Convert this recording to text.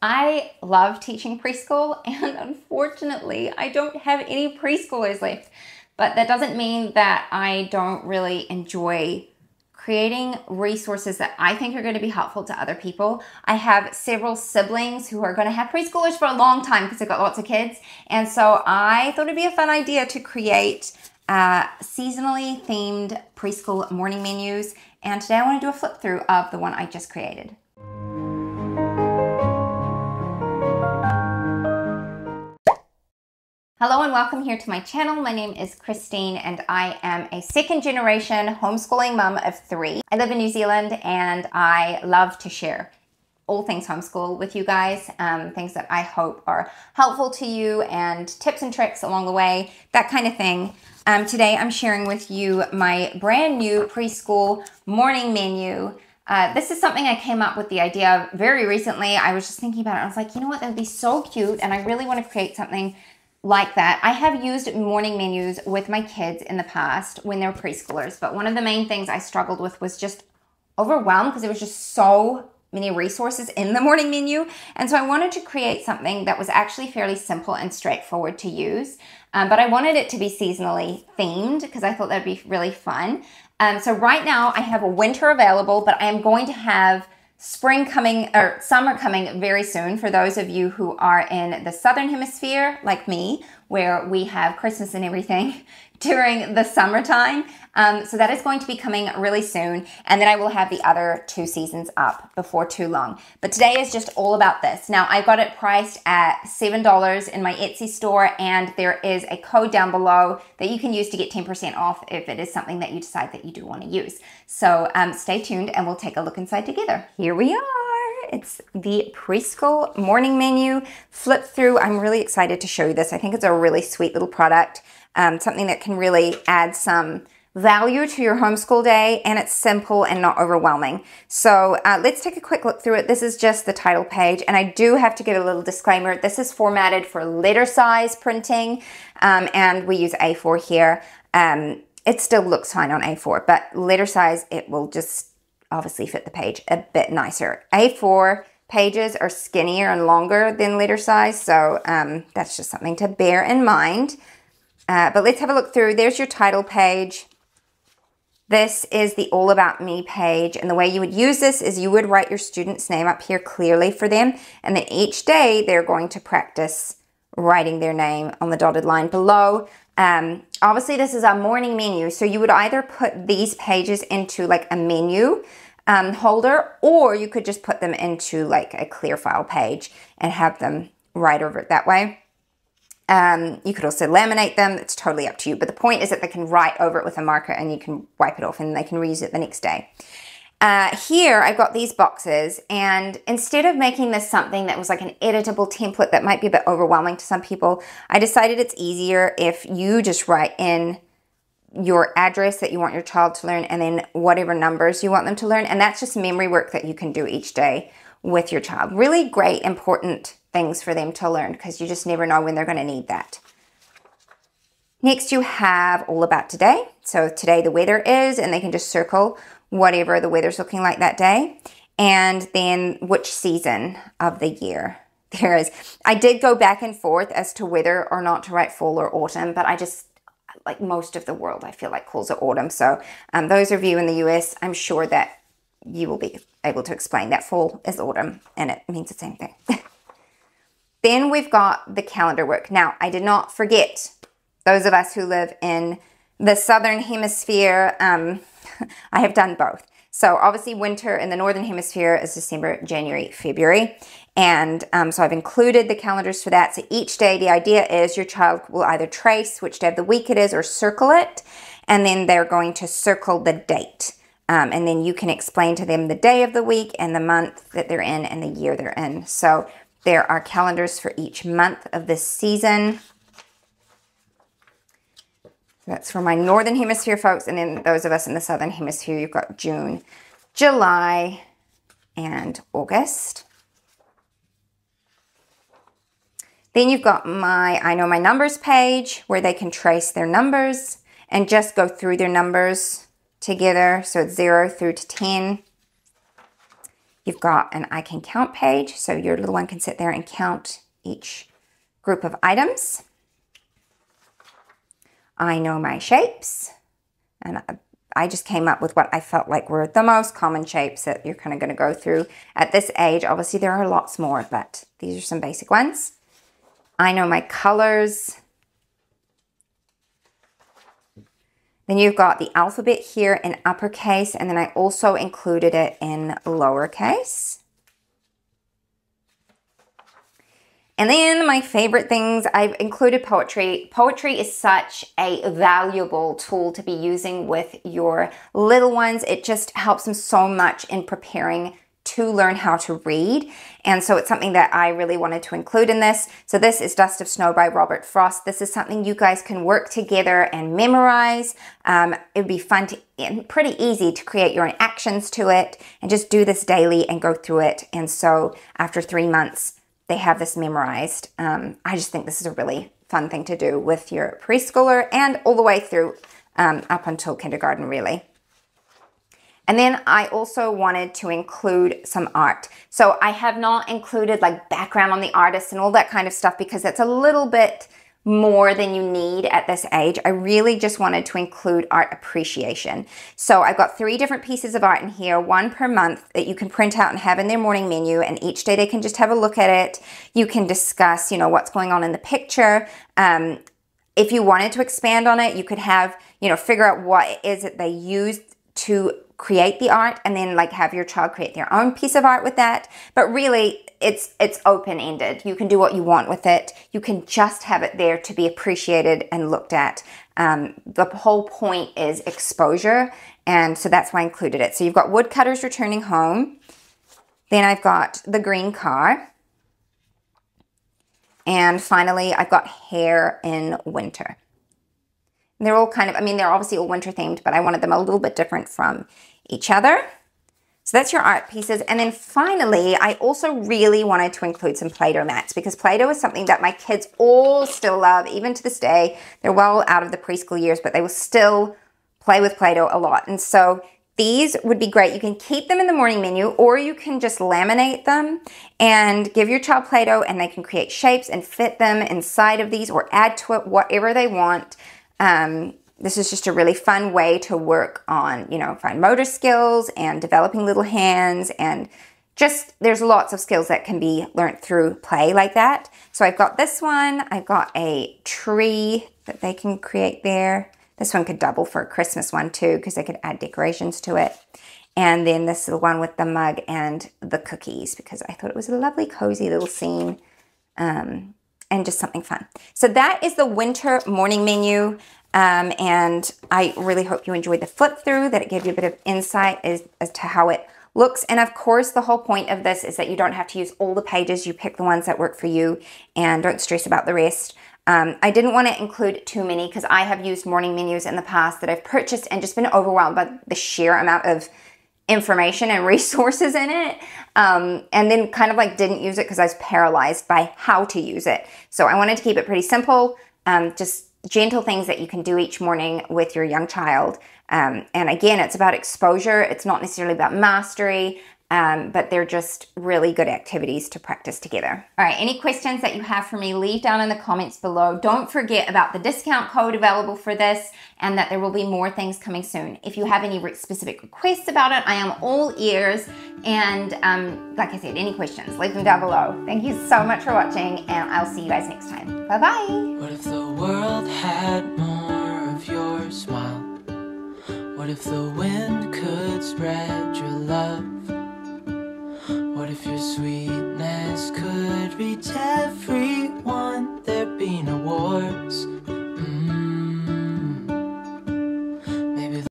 I love teaching preschool, and unfortunately, I don't have any preschoolers left. But that doesn't mean that I don't really enjoy creating resources that I think are going to be helpful to other people. I have several siblings who are going to have preschoolers for a long time because they've got lots of kids. And so I thought it'd be a fun idea to create seasonally themed preschool morning menus. And today I want to do a flip through of the one I just created. Hello and welcome here to my channel. My name is Christine and I am a second generation homeschooling mum of 3. I live in New Zealand and I love to share all things homeschool with you guys, things that I hope are helpful to you and tips and tricks along the way, that kind of thing. Today I'm sharing with you my brand new preschool morning menu. This is something I came up with the idea of very recently. I was just thinking about it. I was like, you know what, that would be so cute and I really want to create something like that. I have used morning menus with my kids in the past when they were preschoolers, but one of the main things I struggled with was just overwhelmed because there was just so many resources in the morning menu. And so I wanted to create something that was actually fairly simple and straightforward to use. But I wanted it to be seasonally themed because I thought that'd be really fun. So right now I have a winter available, but I am going to have spring coming, or summer coming very soon for those of you who are in the southern hemisphere, like me, where we have Christmas and everything during the summertime. So that is going to be coming really soon. And then I will have the other 2 seasons up before too long. But today is just all about this. Now, I got it priced at $7 in my Etsy store, and there is a code down below that you can use to get 10% off if it is something that you decide that you do want to use. So stay tuned and we'll take a look inside together. Here we are. It's the preschool morning menu flip through. I'm really excited to show you this. I think it's a really sweet little product, something that can really add some value to your homeschool day, and it's simple and not overwhelming. So let's take a quick look through it. This is just the title page, and I do have to give a little disclaimer. This is formatted for letter size printing, and we use A4 here. It still looks fine on A4, but letter size, it will just obviously fit the page a bit nicer. A4 pages are skinnier and longer than letter size, so that's just something to bear in mind. But let's have a look through. There's your title page. This is the All About Me page, and the way you would use this is you would write your student's name up here clearly for them, and then each day they're going to practice writing their name on the dotted line below. Obviously this is a morning menu, so you would either put these pages into like a menu holder, or you could just put them into like a clear file page and have them write over it that way. You could also laminate them. It's totally up to you. But the point is that they can write over it with a marker and you can wipe it off and they can reuse it the next day. Here I've got these boxes, and instead of making this something that was like an editable template that might be a bit overwhelming to some people, I decided it's easier if you just write in your address that you want your child to learn and then whatever numbers you want them to learn. And that's just memory work that you can do each day with your child. Really great, important things for them to learn because you just never know when they're going to need that. Next, you have All About Today. So today the weather is, and they can just circle whatever the weather's looking like that day. And then which season of the year there is. I did go back and forth as to whether or not to write fall or autumn, but I just, like most of the world, I feel like calls it autumn. So those of you in the US, I'm sure that you will be able to explain that fall is autumn and it means the same thing. Then we've got the calendar work. Now, I did not forget those of us who live in the southern hemisphere. I have done both. So obviously winter in the northern hemisphere is December, January, February. And so I've included the calendars for that. So each day, the idea is your child will either trace which day of the week it is or circle it. And then they're going to circle the date. And then you can explain to them the day of the week and the month that they're in and the year they're in. So there are calendars for each month of this season. That's for my northern hemisphere folks, and then those of us in the southern hemisphere, you've got June, July, and August. Then you've got my I Know My Numbers page where they can trace their numbers and just go through their numbers together. So it's 0 through to 10. You've got an I can count page, so your little one can sit there and count each group of items. I know my shapes, and I just came up with what I felt like were the most common shapes that you're kind of going to go through at this age. Obviously, there are lots more, but these are some basic ones. I know my colors. Then you've got the alphabet here in uppercase, and then I also included it in lowercase. And then my favorite things, I've included poetry. Poetry is such a valuable tool to be using with your little ones. It just helps them so much in preparing to learn how to read. And so it's something that I really wanted to include in this. So this is Dust of Snow by Robert Frost. This is something you guys can work together and memorize. It would be fun and pretty easy to create your own actions to it and just do this daily and go through it. And so after 3 months, they have this memorized. I just think this is a really fun thing to do with your preschooler and all the way through up until kindergarten, really. And then I also wanted to include some art. So I have not included like background on the artist and all that kind of stuff because that's a little bit more than you need at this age. I really just wanted to include art appreciation. So I've got 3 different pieces of art in here, 1 per month that you can print out and have in their morning menu, and each day they can just have a look at it. You can discuss, you know, what's going on in the picture. If you wanted to expand on it, you could have, you know, figure out what it is that they used to create the art and then like have your child create their own piece of art with that. But really, it's open-ended. You can do what you want with it. You can just have it there to be appreciated and looked at. The whole point is exposure, and so that's why I included it. So you've got woodcutters returning home. Then I've got the green car. And finally, I've got hair in winter. And they're all kind of, I mean, they're obviously all winter themed, but I wanted them a little bit different from each other. So that's your art pieces. And then finally, I also really wanted to include some Play-Doh mats because Play-Doh is something that my kids all still love, even to this day. They're well out of the preschool years, but they will still play with Play-Doh a lot. And so these would be great. You can keep them in the morning menu, or you can just laminate them and give your child Play-Doh and they can create shapes and fit them inside of these or add to it whatever they want. This is just a really fun way to work on, you know, fine motor skills and developing little hands, and just there's lots of skills that can be learned through play like that. So I've got this one. I've got a tree that they can create there. This one could double for a Christmas one too because they could add decorations to it. And then this little one with the mug and the cookies because I thought it was a lovely cozy little scene. And just something fun. So that is the winter morning menu. And I really hope you enjoyed the flip through, that it gave you a bit of insight as to how it looks. And of course, the whole point of this is that you don't have to use all the pages. You pick the ones that work for you and don't stress about the rest. I didn't want to include too many because I have used morning menus in the past that I've purchased and just been overwhelmed by the sheer amount of information and resources in it, and then kind of like didn't use it because I was paralyzed by how to use it. So I wanted to keep it pretty simple, just gentle things that you can do each morning with your young child. And again, it's about exposure. It's not necessarily about mastery, but they're just really good activities to practice together. All right, any questions that you have for me, leave down in the comments below. Don't forget about the discount code available for this and that there will be more things coming soon. If you have any specific requests about it, I am all ears. And like I said, any questions, leave them down below. Thank you so much for watching, and I'll see you guys next time. Bye-bye. What if the world had more of your smile? What if the wind could spread